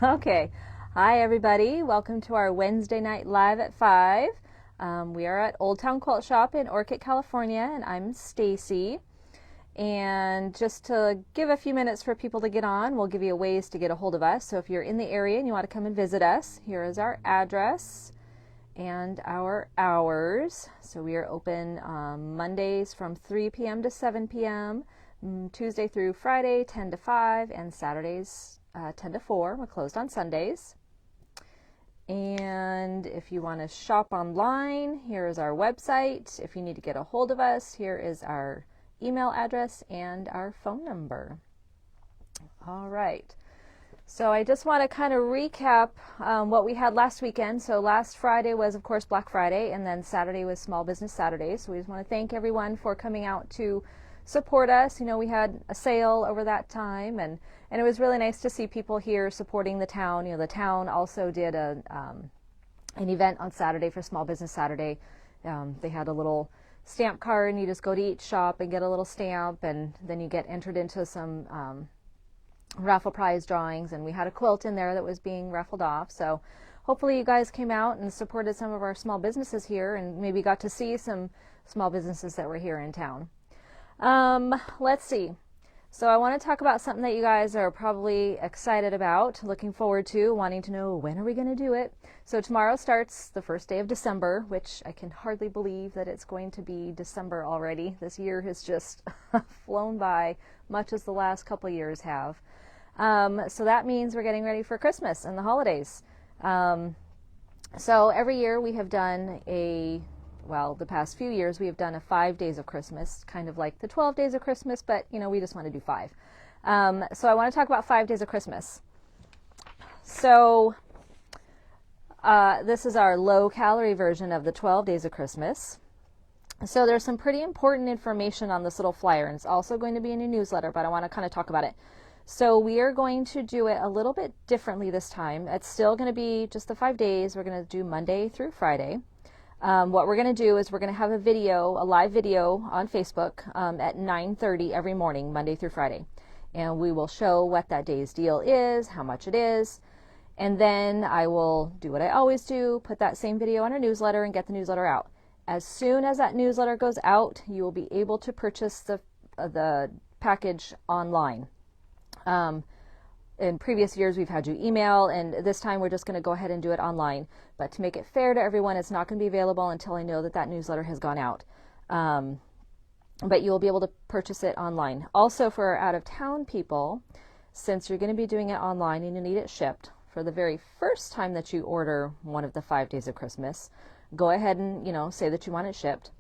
Okay. Hi, everybody. Welcome to our Wednesday night live at 5. We are at Old Town Quilt Shop in Orchid, California, and I'm Stacy. And just to give a few minutes for people to get on, we'll give you ways to get a hold of us. So if you're in the area and you want to come and visit us, here is our address and our hours. So we are open Mondays from 3 p.m. to 7 p.m., Tuesday through Friday, 10 to 5, and Saturdays, 10 to 4. We're closed on Sundays. And if you want to shop online, here is our website. If you need to get a hold of us, here is our email address and our phone number. All right. So I just want to kind of recap what we had last weekend. So last Friday was, of course, Black Friday, and then Saturday was Small Business Saturday. So we just want to thank everyone for coming out to support us. You know, we had a sale over that time, and it was really nice to see people here supporting the town. You know, the town also did an event on Saturday for Small Business Saturday. They had a little stamp card, and you just go to each shop and get a little stamp, and then you get entered into some raffle prize drawings, and we had a quilt in there that was being raffled off. So hopefully you guys came out and supported some of our small businesses here, and maybe got to see some small businesses that were here in town. Let's see. So I want to talk about something that you guys are probably excited about, looking forward to, wanting to know when are we going to do it. So tomorrow starts the first day of December, which I can hardly believe that it's going to be December already. This year has just flown by, much as the last couple of years have. So that means we're getting ready for Christmas and the holidays. So every year we have done the past few years we have done a 5 days of Christmas, kind of like the 12 days of Christmas, but you know, we just want to do 5. So I want to talk about 5 days of Christmas. So this is our low calorie version of the 12 days of Christmas. So there's some pretty important information on this little flyer, and it's also going to be in your newsletter, but I want to kind of talk about it. So we are going to do it a little bit differently this time. It's still going to be just the 5 days. We're going to do Monday through Friday. What we're going to do is we're going to have a live video on Facebook at 9:30 every morning, Monday through Friday. And we will show what that day's deal is, how much it is. And then I will do what I always do, put that same video on our newsletter and get the newsletter out. As soon as that newsletter goes out, you will be able to purchase the package online. In previous years, we've had you email, and this time we're just going to go ahead and do it online. But to make it fair to everyone, it's not going to be available until I know that newsletter has gone out. But you will be able to purchase it online. Also, for our out-of-town people, since you're going to be doing it online and you need it shipped, for the very first time that you order one of the 5 days of Christmas, go ahead and, say that you want it shipped.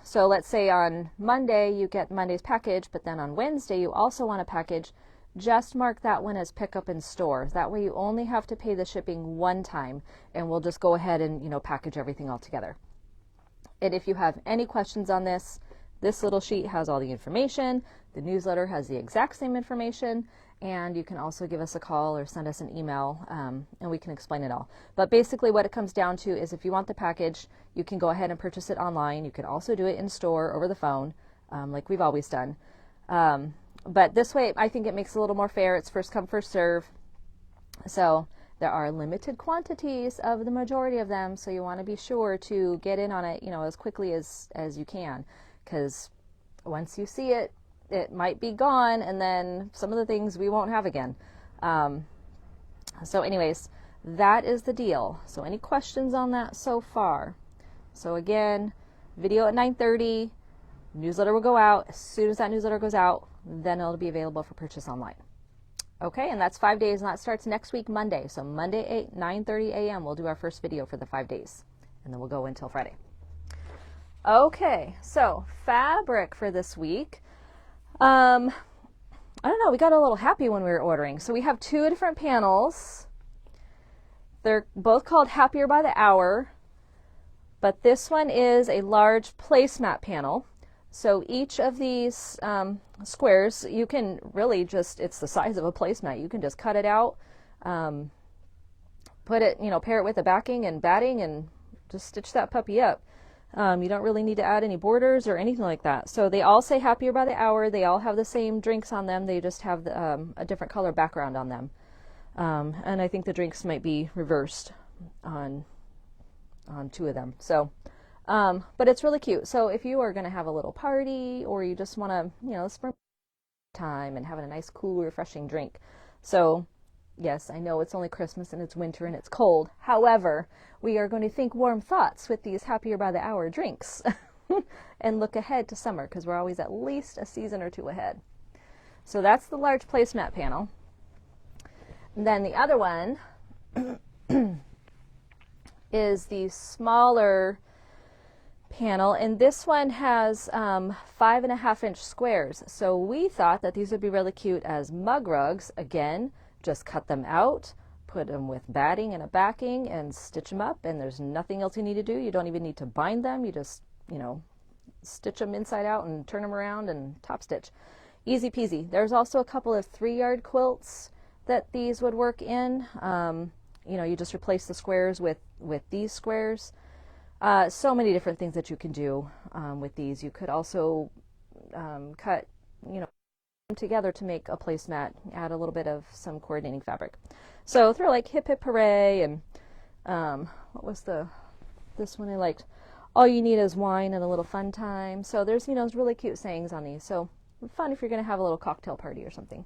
So let's say on Monday you get Monday's package, but then on Wednesday you also want a package, just mark that one as pickup in store. That way you only have to pay the shipping one time, and we'll just go ahead and, package everything all together. And if you have any questions on this little sheet has all the information. The newsletter has the exact same information, and you can also give us a call or send us an email, and we can explain it all. But basically what it comes down to is if you want the package, you can go ahead and purchase it online. You can also do it in store over the phone, like we've always done. But this way, I think it makes it a little more fair. It's first come, first serve. So there are limited quantities of the majority of them, so you want to be sure to get in on it, as quickly as you can, because once you see it, it might be gone, and then some of the things we won't have again. So anyways, that is the deal. So any questions on that so far? So again, video at 9:30, newsletter will go out. As soon as that newsletter goes out, then it'll be available for purchase online. Okay, and that's 5 days, and that starts next week, Monday. So Monday, 9:30 a.m., we'll do our first video for the 5 days, and then we'll go until Friday. Okay, so fabric for this week. I don't know, we got a little happy when we were ordering. So we have 2 different panels. They're both called Happier by the Hour, but this one is a large placemat panel. So each of these squares, you can really it's the size of a placemat. You can just cut it out, put it, pair it with a backing and batting, and just stitch that puppy up. You don't really need to add any borders or anything like that. So they all say Happier by the Hour. They all have the same drinks on them. They just have a different color background on them. And I think the drinks might be reversed on two of them. So, but it's really cute. So if you are going to have a little party, or you just want to, spring time and having a nice, cool, refreshing drink. So yes, I know it's only Christmas and it's winter and it's cold. However, we are going to think warm thoughts with these happier by the hour drinks and look ahead to summer, because we're always at least a season or two ahead. So that's the large placemat panel. And then the other one is the smaller panel, and this one has 5.5-inch squares. So we thought that these would be really cute as mug rugs. Again, just cut them out, put them with batting and a backing, and stitch them up, and there's nothing else you need to do. You don't even need to bind them. You just, stitch them inside out and turn them around and top stitch. Easy peasy. There's also a couple of 3-yard quilts that these would work in. You just replace the squares with these squares. So many different things that you can do with these. You could also cut, them together to make a placemat, add a little bit of some coordinating fabric. So throw like hip hip hooray, and what was this one I liked? All you need is wine and a little fun time. So there's, really cute sayings on these. So fun if you're going to have a little cocktail party or something,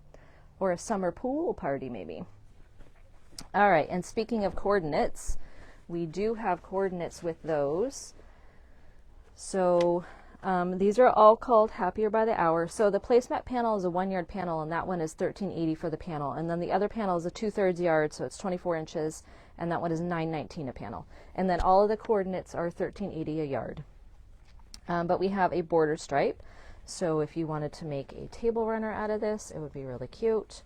or a summer pool party maybe. All right, and speaking of coordinates, we do have coordinates with those. So these are all called Happier by the Hour. So the placemat panel is a 1-yard panel, and that one is $13.80 for the panel. And then the other panel is a 2/3 yard, so it's 24 inches, and that one is $9.19 a panel. And then all of the coordinates are $13.80 a yard. But we have a border stripe. So if you wanted to make a table runner out of this, it would be really cute.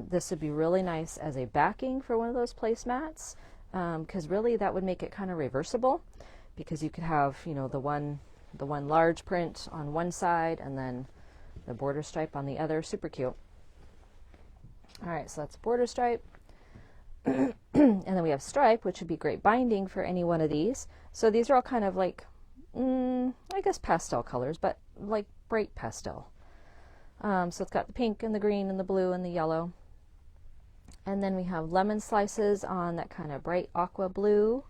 This would be really nice as a backing for one of those placemats, because really that would make it kind of reversible, because you could have, the one large print on one side and then the border stripe on the other. Super cute. All right, so that's border stripe. And then we have stripe, which would be great binding for any one of these. So these are all kind of like, I guess pastel colors, but like bright pastel. So it's got the pink and the green and the blue and the yellow. And then we have lemon slices on that kind of bright aqua blue,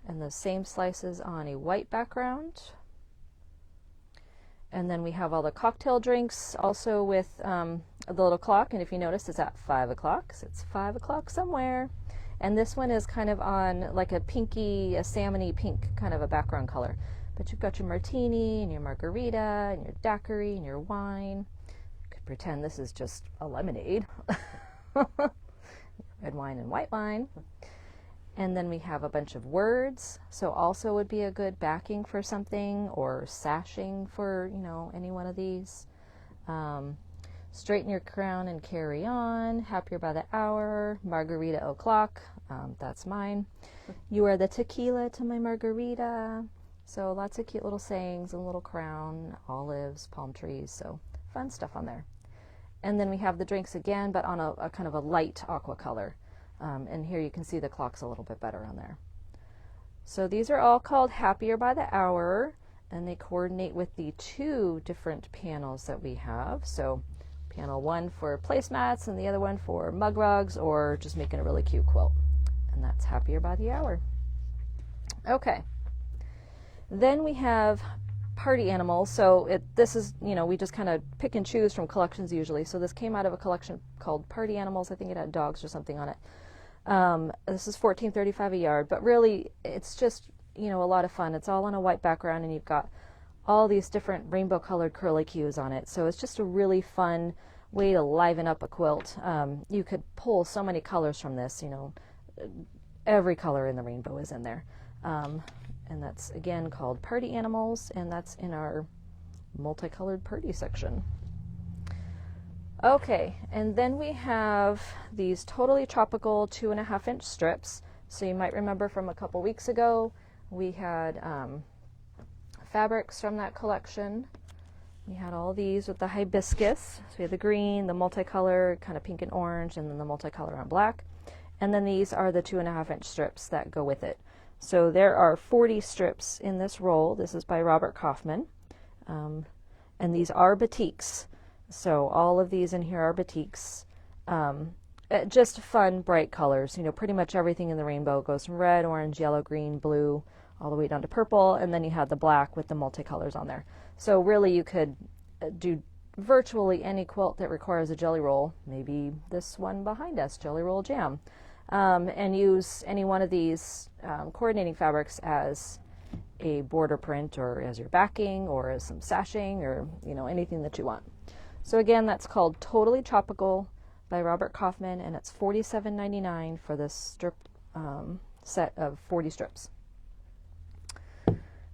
and the same slices on a white background. And then we have all the cocktail drinks also with the little clock, and if you notice, it's at 5 o'clock, so it's 5 o'clock somewhere. And this one is kind of on like a pinky, a salmony pink kind of a background color. But you've got your martini and your margarita and your daiquiri and your wine. You could pretend this is just a lemonade. Red wine and white wine. And then we have a bunch of words. So also would be a good backing for something, or sashing for, any one of these. Straighten your crown and carry on. Happier by the hour. Margarita o'clock. That's mine. You are the tequila to my margarita. So lots of cute little sayings, and a little crown, olives, palm trees. So fun stuff on there. And then we have the drinks again, but on a kind of a light aqua color. And here you can see the clock's a little bit better on there. So these are all called Happier by the Hour, and they coordinate with the 2 different panels that we have. So panel 1 for placemats, and the other one for mug rugs, or just making a really cute quilt. And that's Happier by the Hour. Okay. Then we have party animals. So this is, we just kind of pick and choose from collections usually. So this came out of a collection called Party Animals. I think it had dogs or something on it. This is $14.35 a yard, but really it's just, a lot of fun. It's all on a white background, and you've got all these different rainbow colored curlicues on it. So it's just a really fun way to liven up a quilt. You could pull so many colors from this, every color in the rainbow is in there. And that's, again, called Party Animals, and that's in our multicolored party section. Okay, and then we have these totally tropical 2.5-inch strips. So you might remember from a couple weeks ago, we had fabrics from that collection. We had all these with the hibiscus. So we had the green, the multicolored, kind of pink and orange, and then the multicolor on black. And then these are the 2.5-inch strips that go with it. So there are 40 strips in this roll. This is by Robert Kaufman. And these are batiks. So all of these in here are batiks. just fun, bright colors. You know, pretty much everything in the rainbow goes from red, orange, yellow, green, blue, all the way down to purple, and then you have the black with the multicolors on there. So really you could do virtually any quilt that requires a jelly roll, maybe this one behind us, Jelly Roll Jam, and use any one of these coordinating fabrics as a border print or as your backing or as some sashing or, you know, anything that you want. So again, that's called Totally Tropical by Robert Kaufman, and it's $47.99 for this strip set of 40 strips.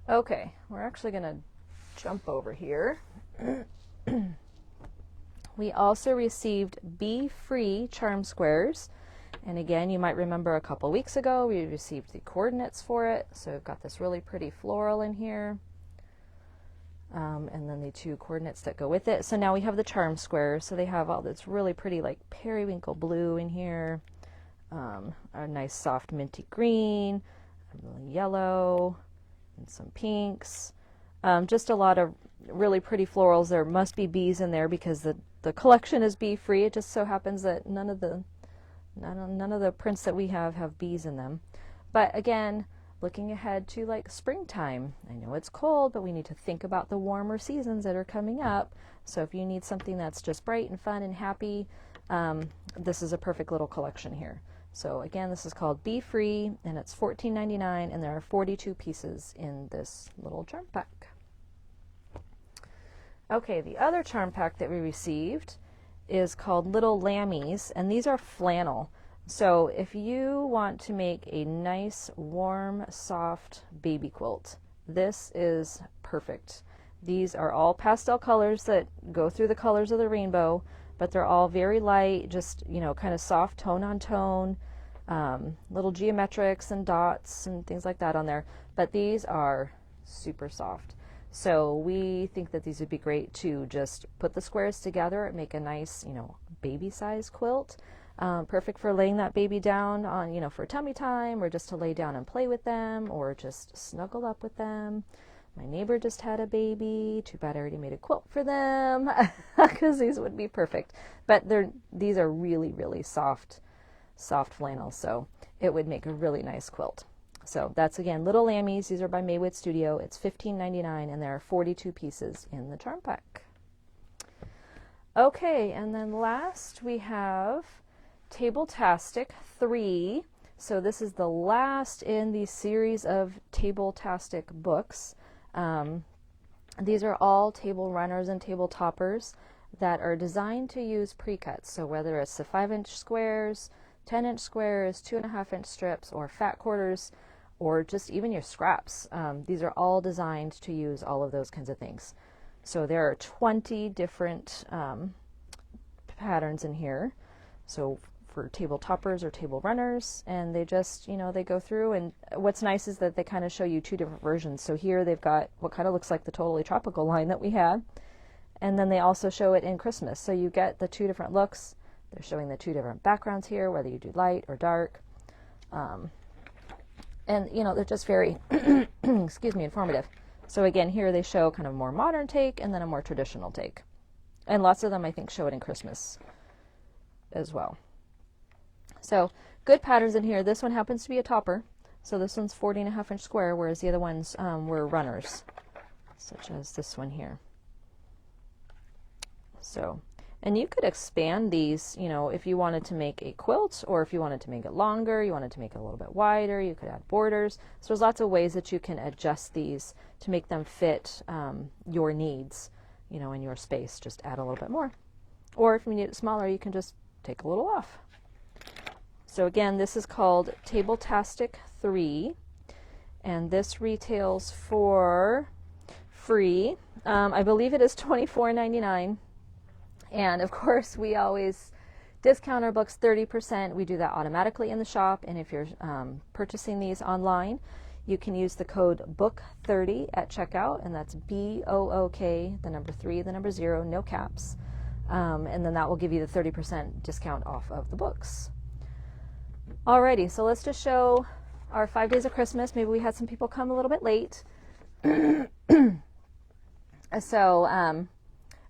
Okay, we're actually going to jump over here. We also received Be Free charm squares, and again, you might remember a couple weeks ago we received the coordinates for it. So we've got this really pretty floral in here, and then the 2 coordinates that go with it. So now we have the charm squares. So they have all this really pretty like periwinkle blue in here, a nice soft minty green, a really yellow, and some pinks. Just a lot of really pretty florals. There must be bees in there because the collection is bee free. It just so happens that none of the prints that we have bees in them. But again, looking ahead to like springtime. I know it's cold, but we need to think about the warmer seasons that are coming up. So if you need something that's just bright and fun and happy, this is a perfect little collection here. So again, this is called Be Free, and it's $14.99, and there are 42 pieces in this little charm pack. Okay, the other charm pack that we received is called Little Lammies, and these are flannel. So if you want to make a nice, warm, soft baby quilt, this is perfect. These are all pastel colors that go through the colors of the rainbow, but they're all very light, just, you know, kind of soft tone on tone, little geometrics and dots and things like that on there. But these are super soft. So we think that these would be great to just put the squares together and make a nice, you know, baby size quilt. Perfect for laying that baby down on, you know, for tummy time, or just to lay down and play with them, or just snuggle up with them. My neighbor just had a baby. Too bad I already made a quilt for them, because these would be perfect. But these are really, really soft flannels, so it would make a really nice quilt. So that's, again, Little Lammies. These are by Maywood Studio. It's $15.99, and there are 42 pieces in the charm pack. Okay, and then last we have Table-tastic 3. So this is the last in the series of Table-tastic books. These are all table runners and table toppers that are designed to use pre-cuts. So whether it's the 5-inch squares, 10-inch squares, 2.5-inch strips, or fat quarters, or just even your scraps, these are all designed to use all of those kinds of things. So there are 20 different patterns in here. So for table toppers or table runners, and they just, you know, they go through, and what's nice is that they kind of show you 2 different versions. So here they've got what kind of looks like the Totally Tropical line that we had, and then they also show it in Christmas. So you get the 2 different looks. They're showing the 2 different backgrounds here, whether you do light or dark, and you know, they're just very excuse me, informative. So again, here they show kind of a more modern take and then a more traditional take, and lots of them I think show it in Christmas as well. So good patterns in here. This one happens to be a topper. So this one's 40.5-inch square, whereas the other ones were runners, such as this one here. So, and you could expand these, you know, if you wanted to make a quilt, or if you wanted to make it longer, you wanted to make it a little bit wider, you could add borders. So there's lots of ways that you can adjust these to make them fit your needs, you know, in your space. Just add a little bit more. Or if you need it smaller, you can just take a little off. So again, this is called Table-tastic 3, and this retails for free. I believe it is $24.99, and of course we always discount our books 30%. We do that automatically in the shop, and if you're purchasing these online, you can use the code BOOK30 at checkout, and that's BOOK, the number 3, the number 0, no caps, and then that will give you the 30% discount off of the books. Alrighty, so let's just show our 5 days of Christmas. Maybe we had some people come a little bit late. So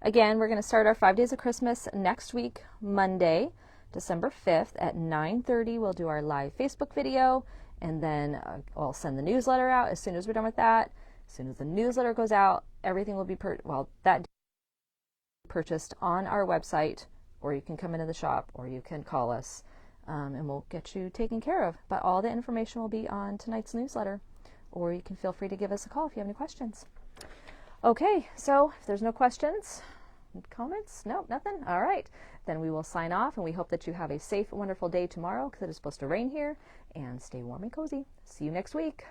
again, we're going to start our 5 days of Christmas next week, Monday. December 5th at 9:30. We'll do our live Facebook video, and then I'll send the newsletter out as soon as we're done with that. As soon as the newsletter goes out, everything will be purchased on our website, or you can come into the shop, or you can call us, and we'll get you taken care of. But all the information will be on tonight's newsletter, or you can feel free to give us a call if you have any questions. Okay, so if there's no questions, comments? No, nothing? All right. Then we will sign off, and we hope that you have a safe and wonderful day tomorrow, because it is supposed to rain here, and stay warm and cozy. See you next week.